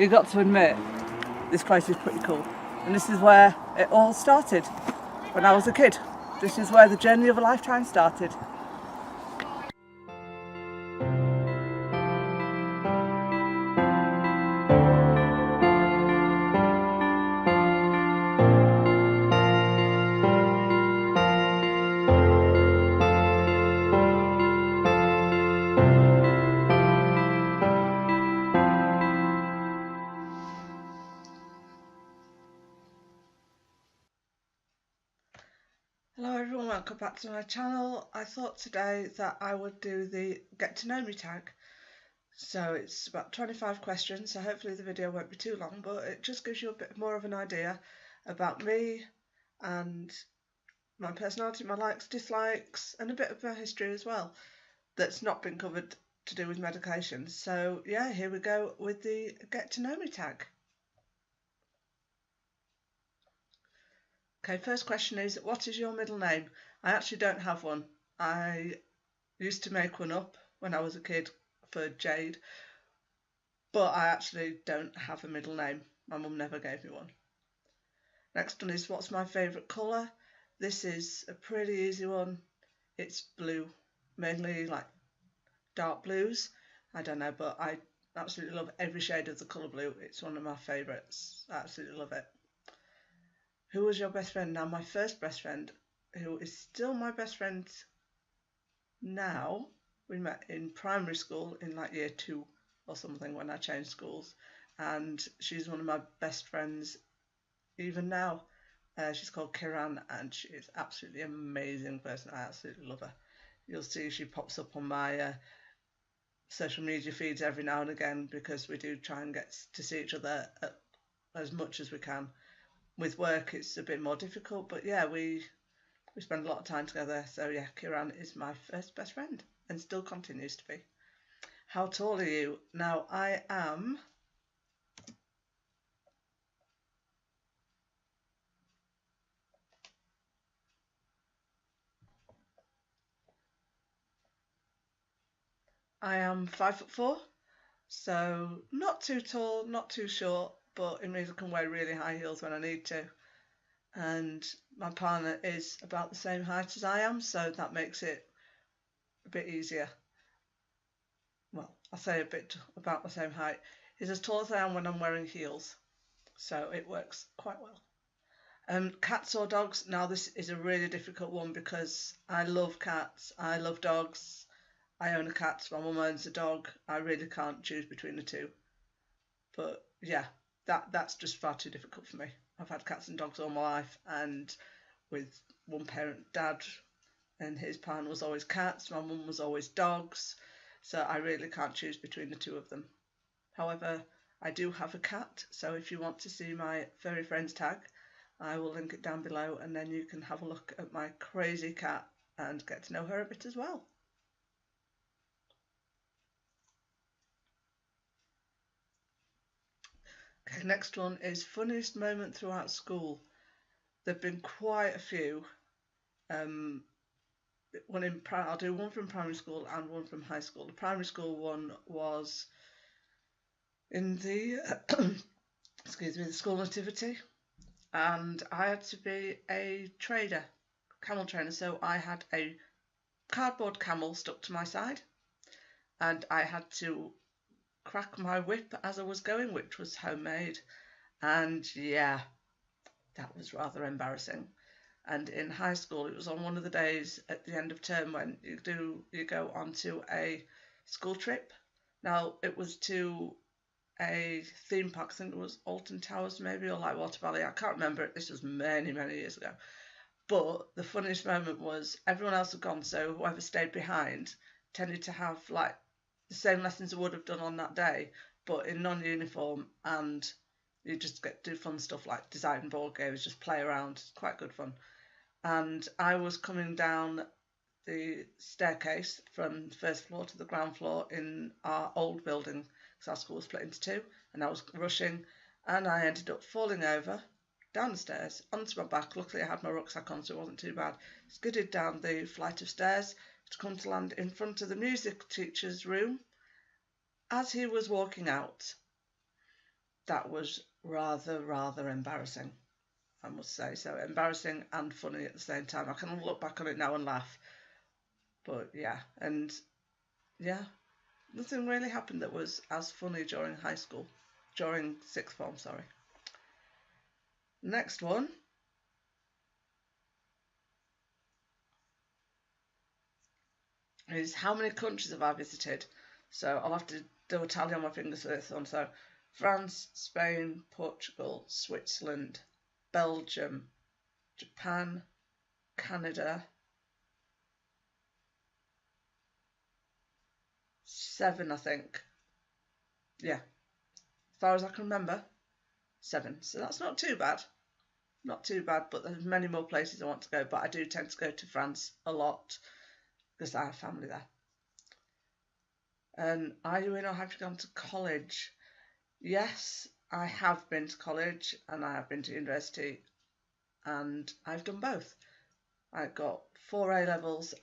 you've got to admit, this place is pretty cool. And this is where it all started, when I was a kid. This is where the journey of a lifetime started. Hello everyone, welcome back to my channel. I thought today that I would do the get to know me tag. So it's about 25 questions, so hopefully the video won't be too long, but it just gives you a bit more of an idea about me and my personality, my likes, dislikes, and a bit of my history as well that's not been covered to do with medication. So yeah, here we go with the get to know me tag. Okay, first question is, what is your middle name? I actually don't have one. I used to make one up when I was a kid for Jade, but I actually don't have a middle name. My mum never gave me one. Next one is, what's my favourite colour? This is a pretty easy one. It's blue, mainly like dark blues. I don't know, but I absolutely love every shade of the colour blue. It's one of my favourites. I absolutely love it. Who was your best friend? Now, my first best friend, who is still my best friend now, we met in primary school in like year 2 or something when I changed schools, and she's one of my best friends even now. She's called Kiran, and she is absolutely amazing person. I absolutely love her. You'll see she pops up on my social media feeds every now and again, because we do try and get to see each other as much as we can. With work it's a bit more difficult, but yeah, we spend a lot of time together. So yeah, Kiran is my first best friend and still continues to be. How tall are you? Now, I am I am 5'4", so not too tall, not too short, but it means I can wear really high heels when I need to. And my partner is about the same height as I am, so that makes it a bit easier. Well, I'll say a bit about the same height. He's as tall as I am when I'm wearing heels, so it works quite well. Cats or dogs? Now, this is a really difficult one because I love cats, I love dogs. I own a cat, my mum owns a dog. I really can't choose between the two. But yeah, that's just far too difficult for me. I've had cats and dogs all my life, and with one parent dad, and his partner was always cats, my mum was always dogs, so I really can't choose between the two of them. However, I do have a cat, so if you want to see my furry friends tag, I will link it down below, and then you can have a look at my crazy cat and get to know her a bit as well. Okay, next one is funniest moment throughout school. There have been quite a few. I'll do one from primary school and one from high school. The primary school one was in the excuse me, the school nativity, and I had to be a trader, camel trainer. So I had a cardboard camel stuck to my side, and I had to crack my whip as I was going, which was homemade, and yeah, that was rather embarrassing. And in high school, it was on one of the days at the end of term when you go onto a school trip. Now, it was to a theme park. I think it was Alton Towers maybe, or like Water Valley. I can't remember it. This was many, many years ago. But the funniest moment was everyone else had gone, so whoever stayed behind tended to have like the same lessons I would have done on that day, but in non-uniform, and you just get to do fun stuff like design board games, just play around. It's quite good fun. And I was coming down the staircase from the first floor to the ground floor in our old building, because our school was split into two, and I was rushing, and I ended up falling over down the stairs onto my back. Luckily I had my rucksack on, so it wasn't too bad. Skidded down the flight of stairs to come to land in front of the music teacher's room. As he was walking out, that was rather embarrassing, I must say. So embarrassing and funny at the same time. I can look back on it now and laugh. But yeah, and yeah, nothing really happened that was as funny during high school, during sixth form, sorry. Next one is how many countries have I visited? So I'll have to do a tally on my fingers for this one. So France, Spain, Portugal, Switzerland, Belgium, Japan, Canada. 7, I think. Yeah, as far as I can remember, 7. So that's not too bad. Not too bad, but there's many more places I want to go. But I do tend to go to France a lot because I have family there. And are you in or have you gone to college? Yes, I have been to college and I have been to university, and I've done both. I got 4 A levels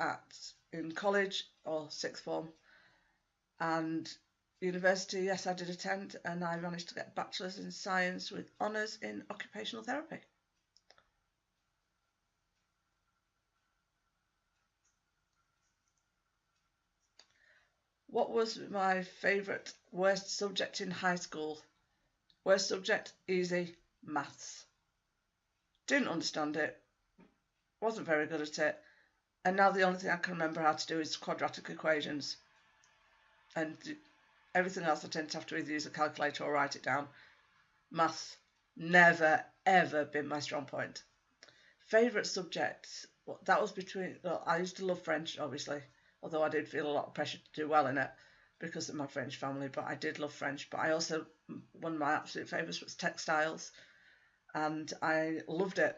in college or sixth form, and university, yes, I did attend, and I managed to get a bachelor's in science with honours in occupational therapy. What was my favourite worst subject in high school? Worst subject, easy, maths. Didn't understand it, wasn't very good at it, and now the only thing I can remember how to do is quadratic equations. And everything else I tend to have to either use a calculator or write it down. Maths, never, ever been my strong point. Favourite subjects, well, that was I used to love French, obviously, although I did feel a lot of pressure to do well in it because of my French family, but I did love French. But I also, one of my absolute favourites was textiles, and I loved it.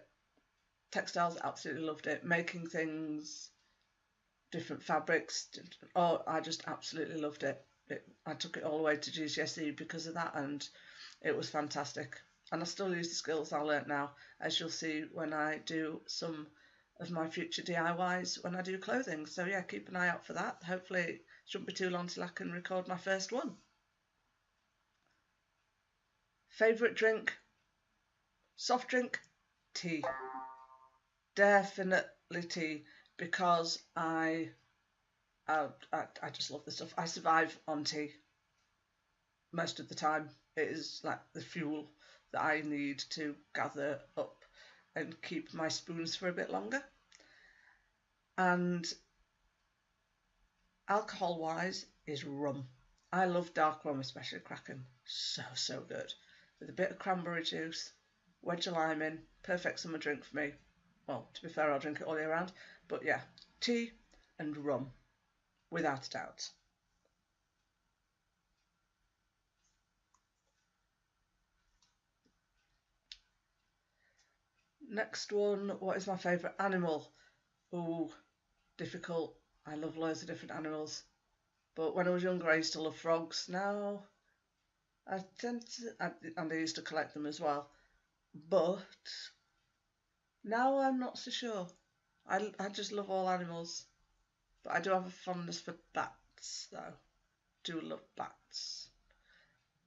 Textiles, absolutely loved it. Making things, different fabrics, I just absolutely loved it. I took it all the way to GCSE because of that, and it was fantastic. And I still use the skills I learnt now, as you'll see when I do some of my future DIYs when I do clothing. So yeah, keep an eye out for that. Hopefully it shouldn't be too long till I can record my first one. Favourite drink? Soft drink? Tea. Definitely tea, because I just love the stuff. I survive on tea most of the time. It is like the fuel that I need to gather up and keep my spoons for a bit longer. And alcohol wise is rum. I love dark rum, especially Kraken. So good. With a bit of cranberry juice, wedge of lime in, perfect summer drink for me. Well, to be fair, I'll drink it all year round. But yeah, tea and rum, without a doubt. Next one, what is my favourite animal? Ooh, difficult. I love loads of different animals. But when I was younger, I used to love frogs. Now, and I used to collect them as well. But now I'm not so sure. I just love all animals. But I do have a fondness for bats, though. Do love bats.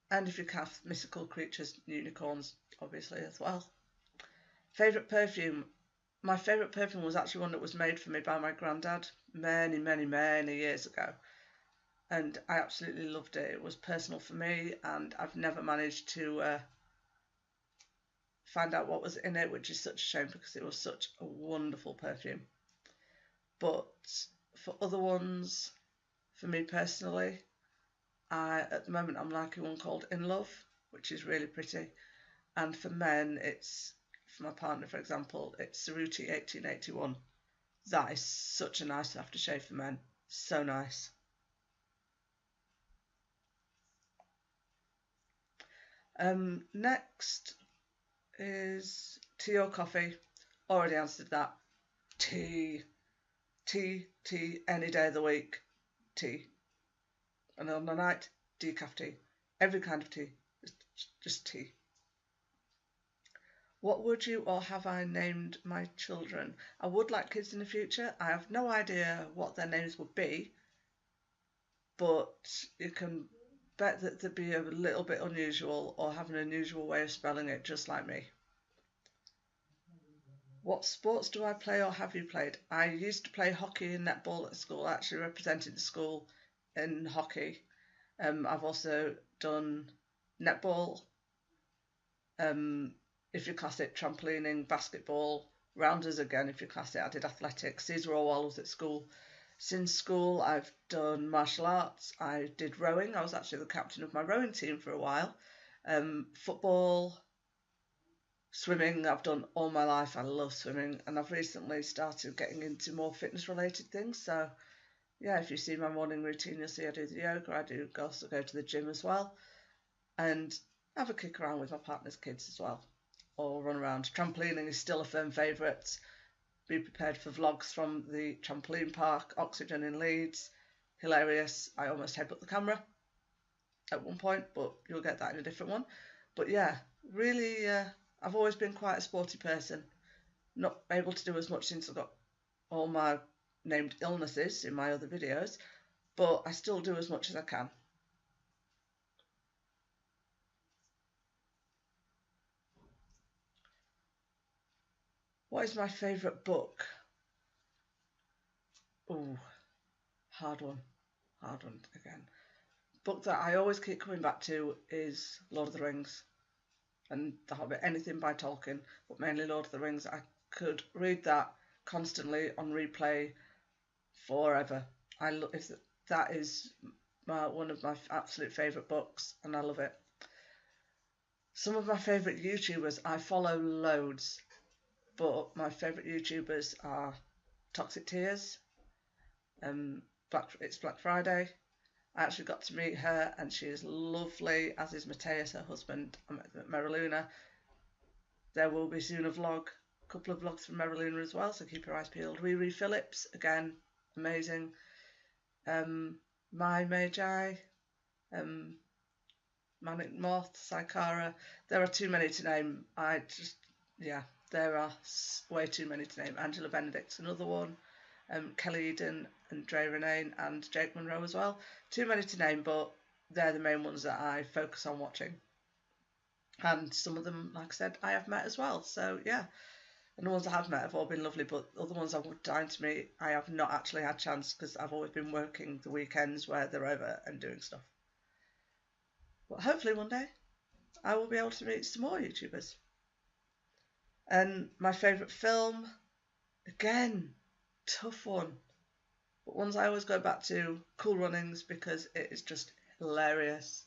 And if you count mythical creatures, unicorns, obviously, as well. Favourite perfume? My favourite perfume was actually one that was made for me by my granddad many years ago. And I absolutely loved it. It was personal for me, and I've never managed to find out what was in it, which is such a shame because it was such a wonderful perfume. But for other ones, for me personally, at the moment I'm liking one called In Love, which is really pretty. And for men, for my partner, for example, it's Cerruti 1881. That is such a nice aftershave for men. So nice. Next is tea or coffee. Already answered that. Tea. Tea, any day of the week. Tea. And on the night, decaf tea. Every kind of tea. Just tea. What would you or have I named my children? I would like kids in the future. I have no idea what their names would be, but you can bet that they'd be a little bit unusual or have an unusual way of spelling it, just like me. What sports do I play or have you played? I used to play hockey and netball at school. I actually represented the school in hockey. I've also done netball, if you class it, trampolining, basketball, rounders again, if you class it. I did athletics. These were all while I was at school. Since school, I've done martial arts. I did rowing. I was actually the captain of my rowing team for a while. Football, swimming, I've done all my life. I love swimming, and I've recently started getting into more fitness related things. So yeah, if you see my morning routine, you'll see I do the yoga. I do also go to the gym as well, and have a kick around with my partner's kids as well, or run around. Trampolining is still a firm favourite. Be prepared for vlogs from the trampoline park, Oxygen in Leeds. Hilarious. I almost headbutt the camera at one point, but you'll get that in a different one. But yeah, really, I've always been quite a sporty person. Not able to do as much since I got all my named illnesses in my other videos, but I still do as much as I can. What is my favourite book? Oh, hard one. Hard one again. Book that I always keep coming back to is Lord of the Rings and The Hobbit. Anything by Tolkien, but mainly Lord of the Rings. I could read that constantly on replay forever. That is one of my absolute favourite books, and I love it. Some of my favourite YouTubers, I follow loads, but my favourite YouTubers are Toxic Tears. It's Black Friday. I actually got to meet her, and she is lovely, as is Mateus, her husband. I met them at Meraluna. There will be soon a couple of vlogs from Meraluna as well, so keep your eyes peeled. Riri Phillips, again, amazing. My Magi, Manic Moth, Saikara. There are too many to name. There are way too many to name. Angela Benedict's another one. Kelly Eden and Dre Renane and Jake Monroe as well. Too many to name, but they're the main ones that I focus on watching. And some of them, like I said, I have met as well. So yeah, and the ones I have met have all been lovely, but other ones I would dying to meet, I have not actually had a chance because I've always been working the weekends where they're over and doing stuff. But hopefully one day I will be able to meet some more YouTubers. And my favourite film, again, tough one. But ones I always go back to, Cool Runnings, because it is just hilarious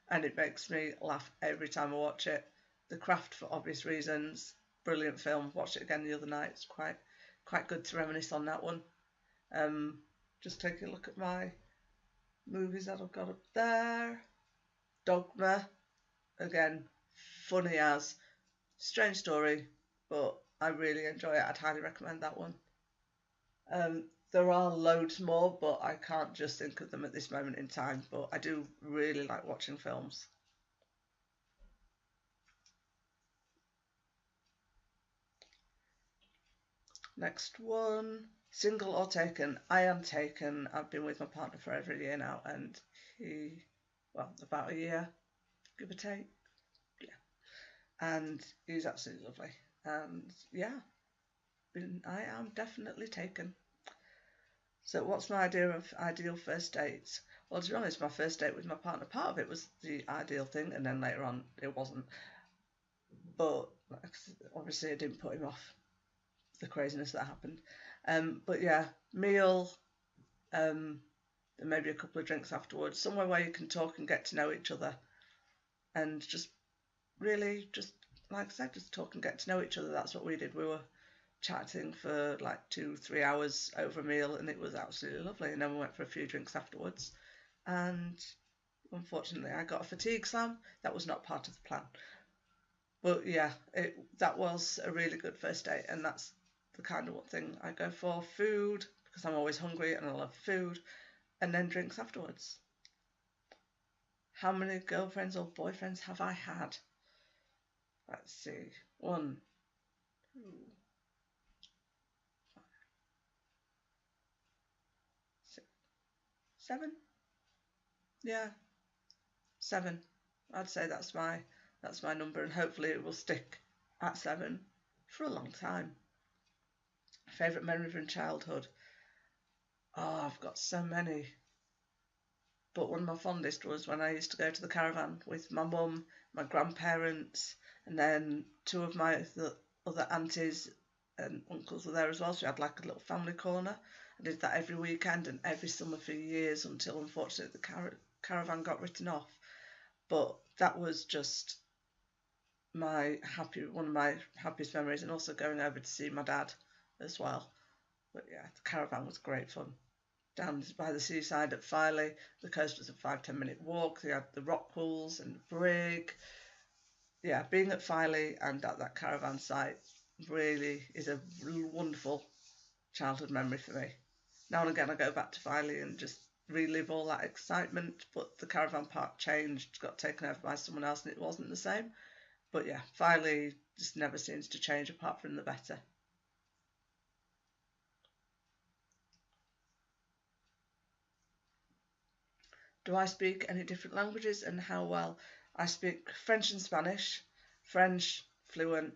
and it makes me laugh every time I watch it. The Craft, for obvious reasons, brilliant film. Watched it again the other night. It's quite good to reminisce on that one. Just take a look at my movies that I've got up there. Dogma, again, funny as. Strange story, but I really enjoy it. I'd highly recommend that one. There are loads more, but I can't just think of them at this moment in time. But I do really like watching films. Next one, single or taken? I am taken. I've been with my partner for over a year now, and about a year, give or take. Yeah, and he's absolutely lovely. And yeah, I am definitely taken. So what's my idea of ideal first dates? Well, to be honest, my first date with my partner, part of it was the ideal thing, and then later on it wasn't. But obviously it didn't put him off, the craziness that happened. But yeah, meal, and maybe a couple of drinks afterwards, somewhere where you can talk and get to know each other, and just really, just like I said, just talk and get to know each other. That's what we did. We were chatting for like 2-3 hours over a meal, and it was absolutely lovely. And then we went for a few drinks afterwards, and unfortunately I got a fatigue slam. That was not part of the plan, but yeah, that was a really good first date, and that's the kind of thing I go for. Food, because I'm always hungry and I love food, and then drinks afterwards. How many girlfriends or boyfriends have I had? Let's see. 1, 2, 5, 6, 7. Yeah, 7. I'd say that's my number, and hopefully it will stick at 7 for a long time. Favourite memory from childhood? Oh, I've got so many. But one of my fondest was when I used to go to the caravan with my mum, my grandparents, and then two of my other aunties and uncles were there as well. So we had like a little family corner. I did that every weekend and every summer for years until unfortunately the caravan got written off. But that was just one of my happiest memories, and also going over to see my dad as well. But yeah, the caravan was great fun. Down by the seaside at Filey, the coast was a 5-10 minute walk. They had the rock pools and the brig. Yeah, being at Filey and at that caravan site really is a wonderful childhood memory for me. Now and again I go back to Filey and just relive all that excitement, but the caravan park changed, got taken over by someone else, and it wasn't the same. But yeah, Filey just never seems to change apart from the better. Do I speak any different languages, and how well? I speak French and Spanish. French, fluent,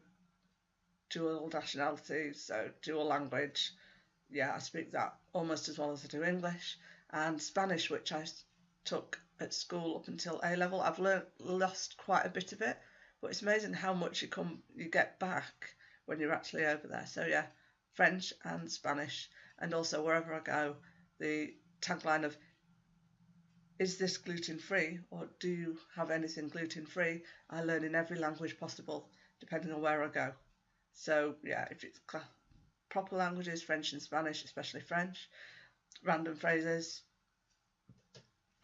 dual nationality, so dual language. Yeah, I speak that almost as well as I do English. And Spanish, which I took at school up until A level. I've lost quite a bit of it, but it's amazing how much you get back when you're actually over there. So yeah, French and Spanish, and also wherever I go, the tagline of "Is this gluten-free?" or "Do you have anything gluten-free?" I learn in every language possible, depending on where I go. So yeah, if it's proper languages, French and Spanish, especially French. Random phrases,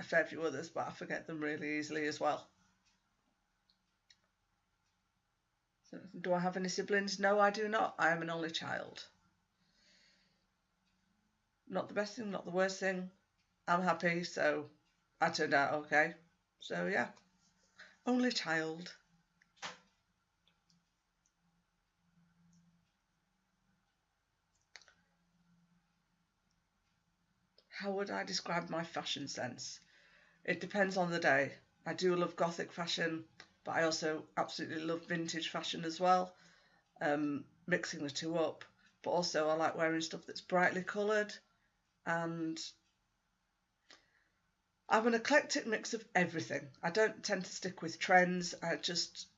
a fair few others, but I forget them really easily as well. So, do I have any siblings? No, I do not. I am an only child. Not the best thing, not the worst thing. I'm happy, so I turned out okay. So yeah, only child. How would I describe my fashion sense? It depends on the day. I do love gothic fashion, but I also absolutely love vintage fashion as well. Mixing the two up. But also I like wearing stuff that's brightly coloured, and I'm an eclectic mix of everything. I don't tend to stick with trends. I just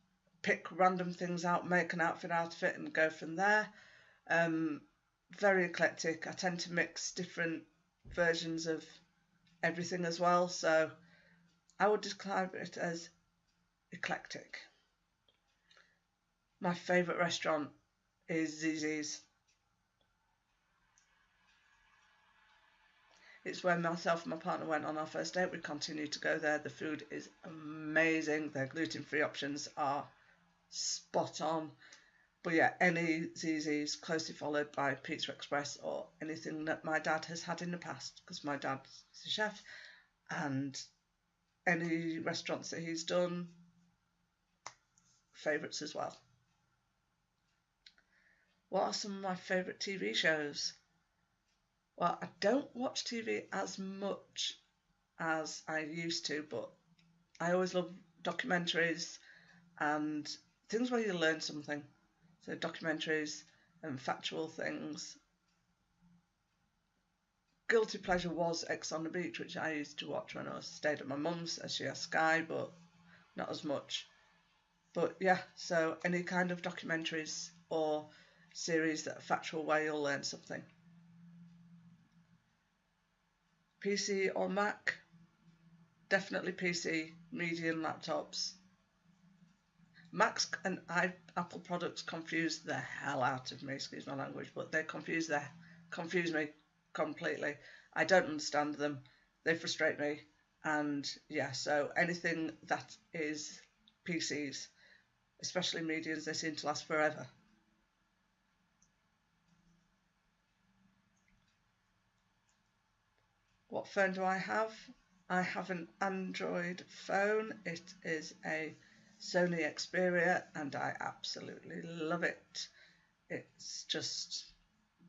pick random things out, make an outfit out of it, and go from there. Very eclectic. I tend to mix different versions of everything as well, so I would describe it as eclectic. My favourite restaurant is Zizzi's. It's where myself and my partner went on our first date. We continue to go there. The food is amazing. Their gluten-free options are spot on. But yeah, any Zizzi's, closely followed by Pizza Express or anything that my dad has had in the past, because my dad's a chef, and any restaurants that he's done, favourites as well. What are some of my favourite TV shows? Well, I don't watch TV as much as I used to, but I always love documentaries and things where you learn something. So documentaries and factual things. Guilty pleasure was Ex on the Beach, which I used to watch when I stayed at my mum's, as she has Sky, but not as much. But yeah, so any kind of documentaries or series that are factual where you'll learn something. PC or Mac? Definitely PC, medium laptops. Macs and Apple products confuse the hell out of me, excuse my language, but they confuse me completely. I don't understand them. They frustrate me. And yeah, so anything that is PCs, especially mediums, they seem to last forever. What phone do I have? I have an Android phone. It is a Sony Xperia, and I absolutely love it. It's just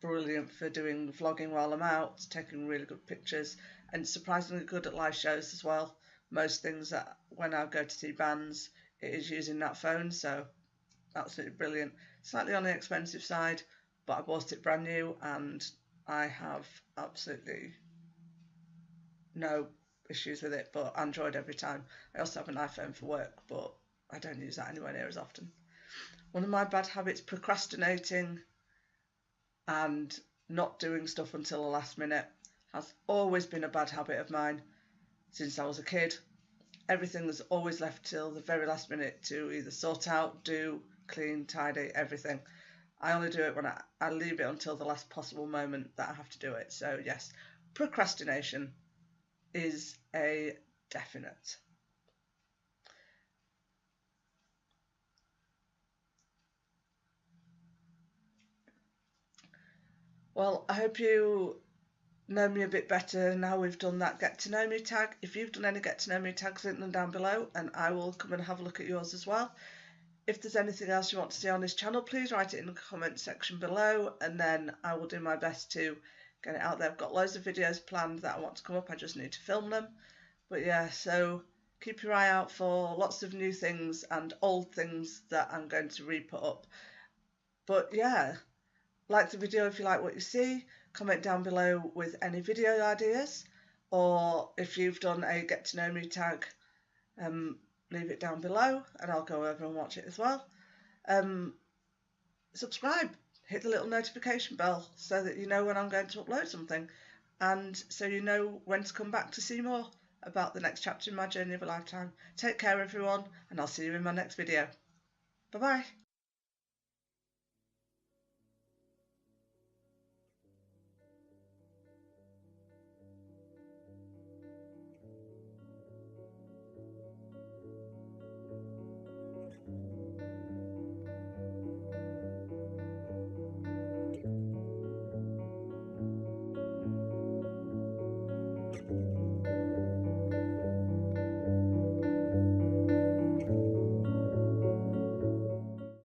brilliant for doing vlogging while I'm out, taking really good pictures, and surprisingly good at live shows as well, most things that when I go to see bands, it is using that phone, so absolutely brilliant. Slightly on the expensive side, but I bought it brand new and I have absolutely no issues with it, but Android every time. I also have an iPhone for work, but I don't use that anywhere near as often. One of my bad habits, procrastinating and not doing stuff until the last minute, has always been a bad habit of mine since I was a kid. Everything is always left till the very last minute to either sort out, do, clean, tidy, everything. I only do it when I leave it until the last possible moment that I have to do it. So yes, procrastination is a definite. Well, I hope you know me a bit better now we've done that get to know me tag. If you've done any get to know me tags, link them down below and I will come and have a look at yours as well. If there's anything else you want to see on this channel, please write it in the comment section below and then I will do my best to get it out there. I've got loads of videos planned that I want to come up, I just need to film them. But yeah, so keep your eye out for lots of new things and old things that I'm going to re-put up. But yeah, like the video if you like what you see, comment down below with any video ideas, or if you've done a get to know me tag, leave it down below and I'll go over and watch it as well. Subscribe, hit the little notification bell so that you know when I'm going to upload something and so you know when to come back to see more about the next chapter in my journey of a lifetime. Take care everyone and I'll see you in my next video. Bye bye.